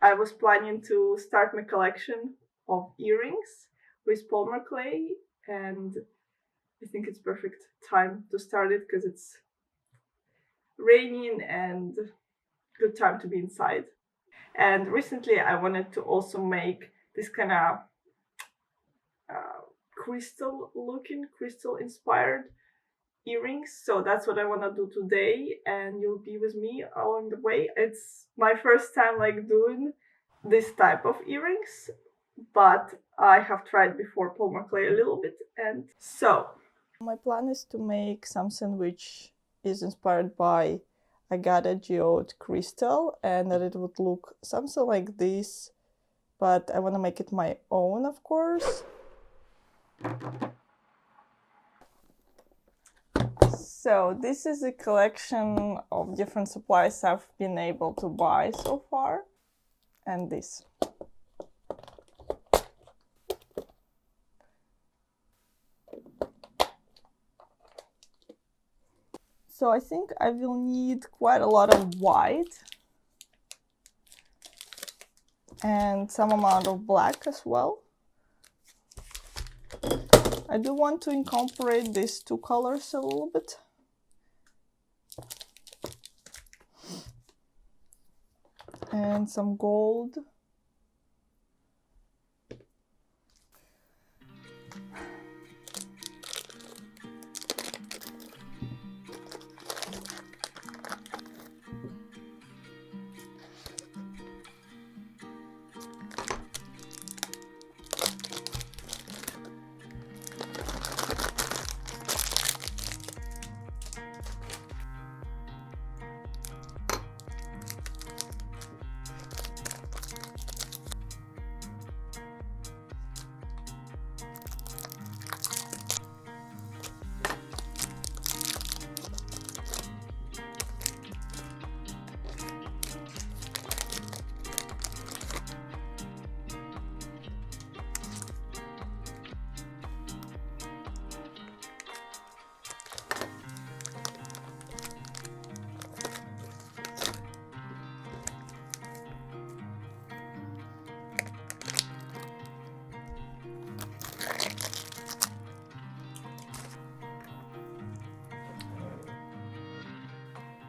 I was planning to start my collection of earrings with polymer clay, and I think it's perfect time to start it because it's raining and good time to be inside. And recently I wanted to also make this kind of crystal inspired earrings. So that's what I want to do today, and you'll be with me along the way. It's my first time like doing this type of earrings, but I have tried before polymer clay a little bit. And so my plan is to make something which is inspired by agate geode crystal, and that it would look something like this, but I want to make it my own, of course. So this is a collection of different supplies I've been able to buy so far, and this. So I think I will need quite a lot of white and some amount of black as well. I do want to incorporate these two colors a little bit. And some gold.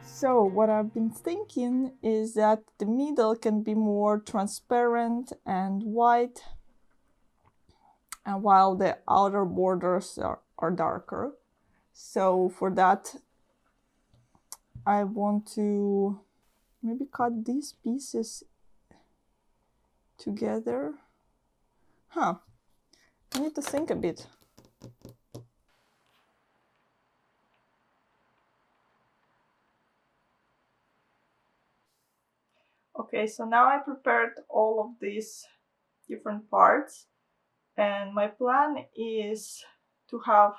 So what I've been thinking is that the middle can be more transparent and white, and while the outer borders are darker. So for that, I want to maybe cut these pieces together. I need to think a bit. Okay, so now I prepared all of these different parts, and my plan is to have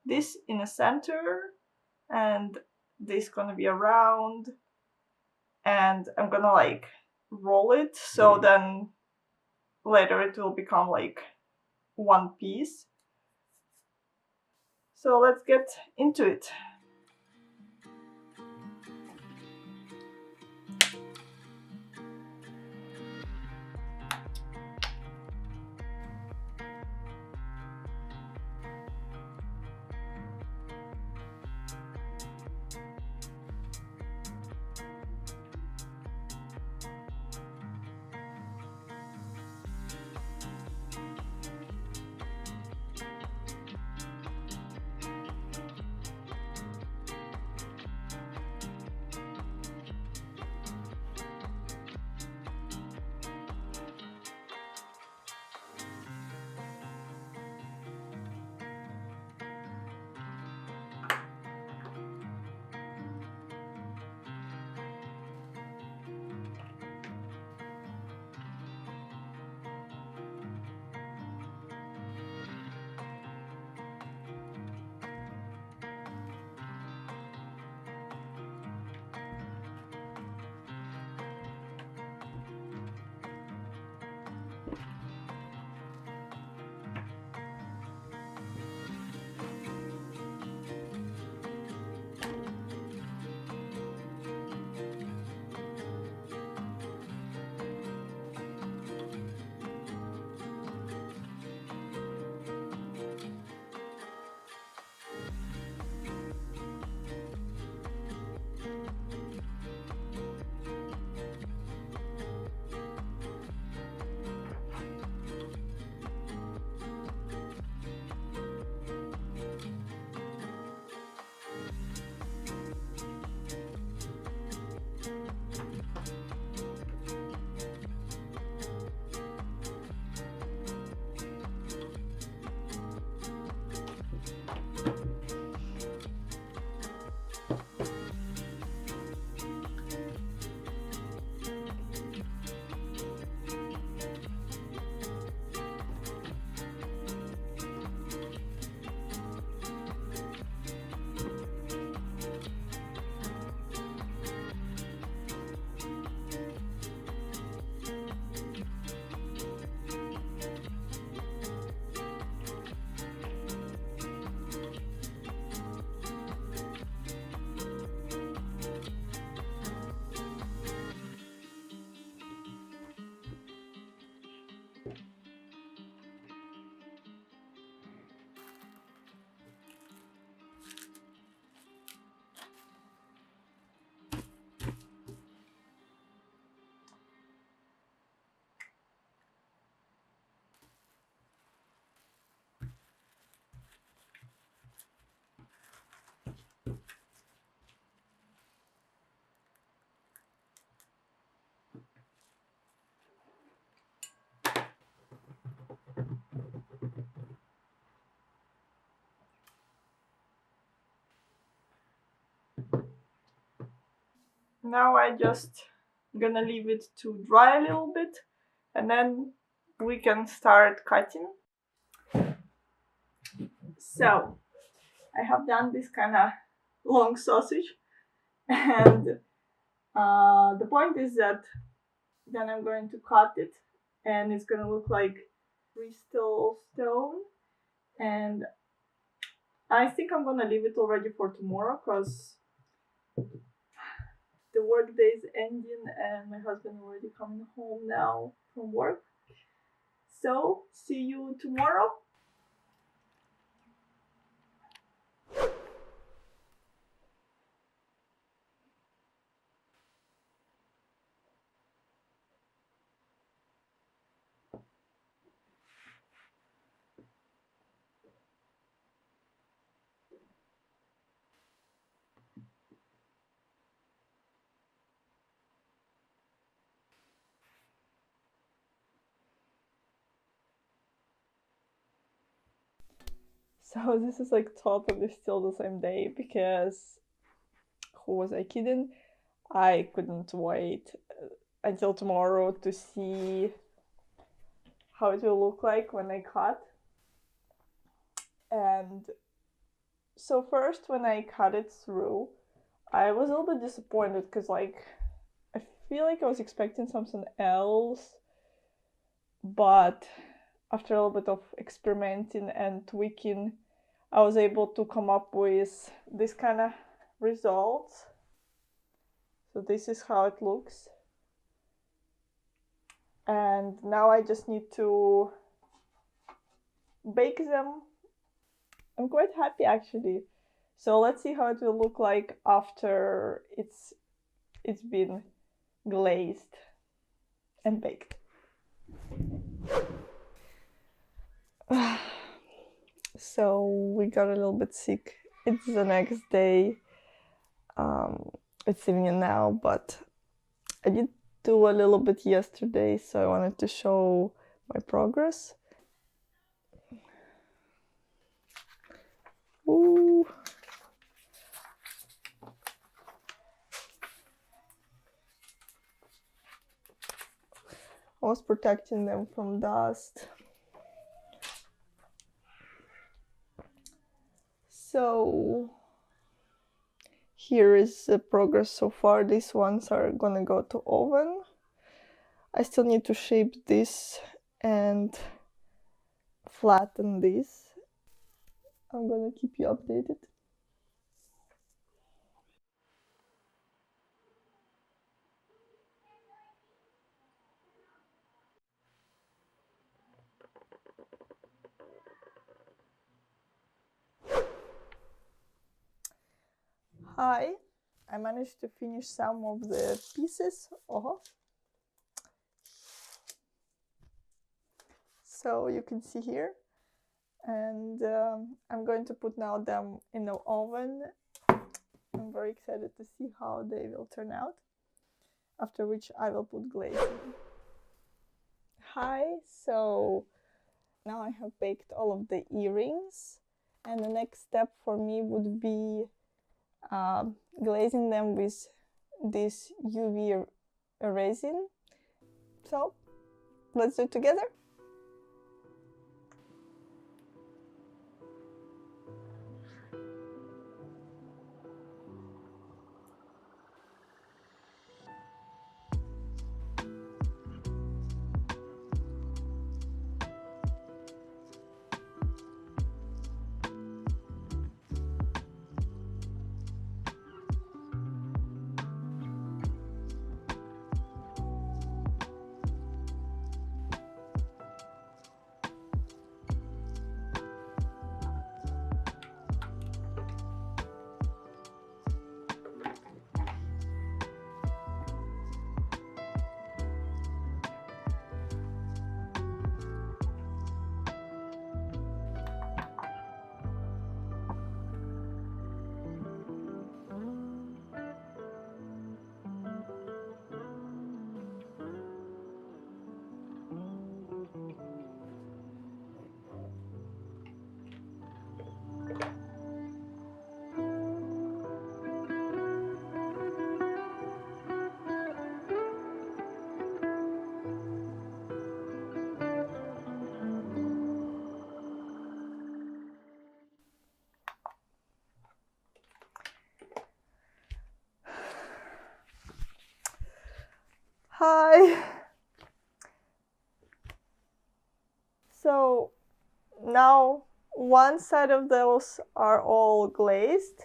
this in the center, and this gonna be around, and I'm gonna like roll it, so then later it will become like one piece. So let's get into it. now I just gonna leave it to dry a little bit, and then we can start cutting. So I have done this kind of long sausage, and the point is that then I'm going to cut it, and it's gonna look like crystal stone. And I think I'm gonna leave it already for tomorrow because the work day is ending and my husband already coming home now from work. So see you tomorrow. So this is like totally still the same day because who was I kidding? I couldn't wait until tomorrow to see how it will look like when I cut. And so first when I cut it through, I was a little bit disappointed because like I feel like I was expecting something else, but after a little bit of experimenting and tweaking, I was able to come up with this kind of results. So this is how it looks. And now I just need to bake them. I'm quite happy actually. So let's see how it will look like after it's been glazed and baked. So we got a little bit sick. It's the next day. It's evening now, but I did do a little bit yesterday, so I wanted to show my progress. Ooh. I was protecting them from dust. So here is the progress so far. These ones are gonna go to oven. I still need to shape this and flatten this. I'm gonna keep you updated. Hi, I managed to finish some of the pieces. So you can see here, and I'm going to put now them in the oven. I'm very excited to see how they will turn out, after which I will put glazing. Hi, so now I have baked all of the earrings, and the next step for me would be glazing them with this UV resin. So let's do it together. Hi! So now one side of those are all glazed,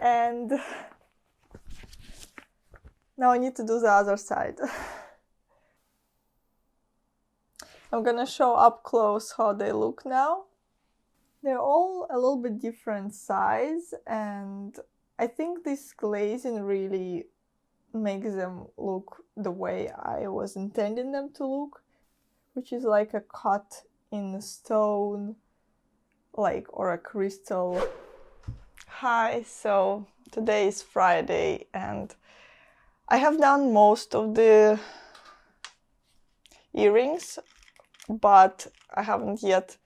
and now I need to do the other side. I'm gonna show up close how they look now. They're all a little bit different size, and I think this glazing really makes them look the way I was intending them to look, which is like a cut in stone, like, or a crystal. Hi, so today is Friday and I have done most of the earrings, but I haven't yet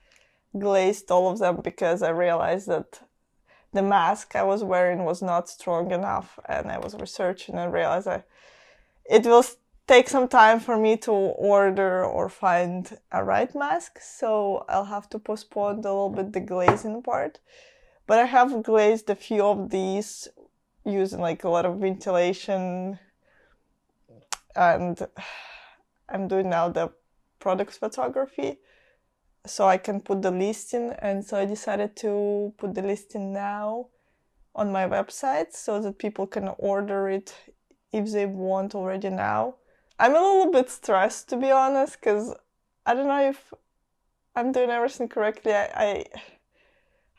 glazed all of them because I realized that the mask I was wearing was not strong enough, and I was researching and realized it will take some time for me to order or find a right mask, so I'll have to postpone a little bit the glazing part. But I have glazed a few of these using like a lot of ventilation, and I'm doing now the product photography so I can put the listing, and so I decided to put the listing now on my website so that people can order it if they want already now. I'm a little bit stressed, to be honest, because I don't know if I'm doing everything correctly.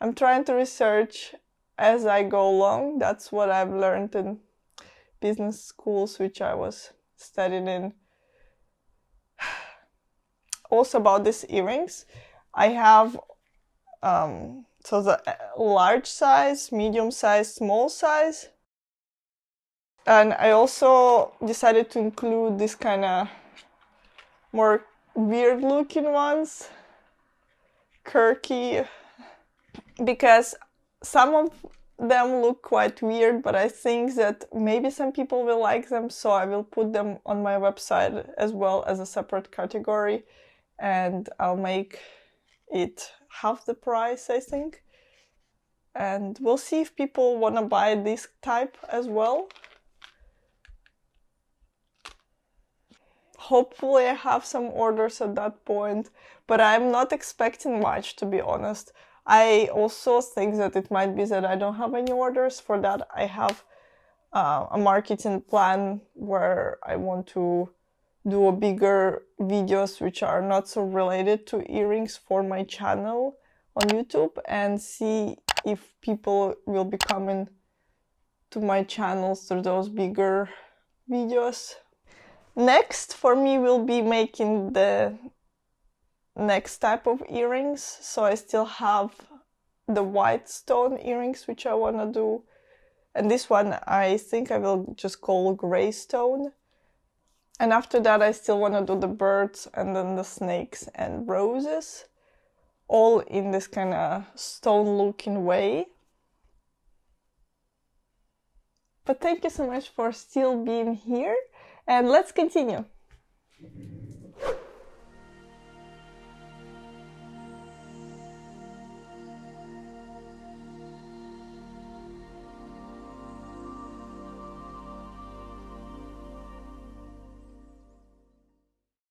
I'm trying to research as I go along. That's what I've learned in business schools, which I was studying in. Also about these earrings, I have so the large size, medium size, small size. And I also decided to include this kind of more weird looking ones, quirky, because some of them look quite weird, but I think that maybe some people will like them, so I will put them on my website as well as a separate category, and I'll make it half the price, I think. And we'll see if people want to buy this type as well. Hopefully I have some orders at that point, but I'm not expecting much, to be honest. I also think that it might be that I don't have any orders. For that, I have a marketing plan where I want to do a bigger videos which are not so related to earrings for my channel on YouTube, and see if people will be coming to my channels through those bigger videos. Next for me will be making the next type of earrings. So I still have the white stone earrings which I want to do, and this one I think I will just call gray stone. And after that I still want to do the birds and then the snakes and roses, all in this kind of stone looking way. But thank you so much for still being here, and let's continue.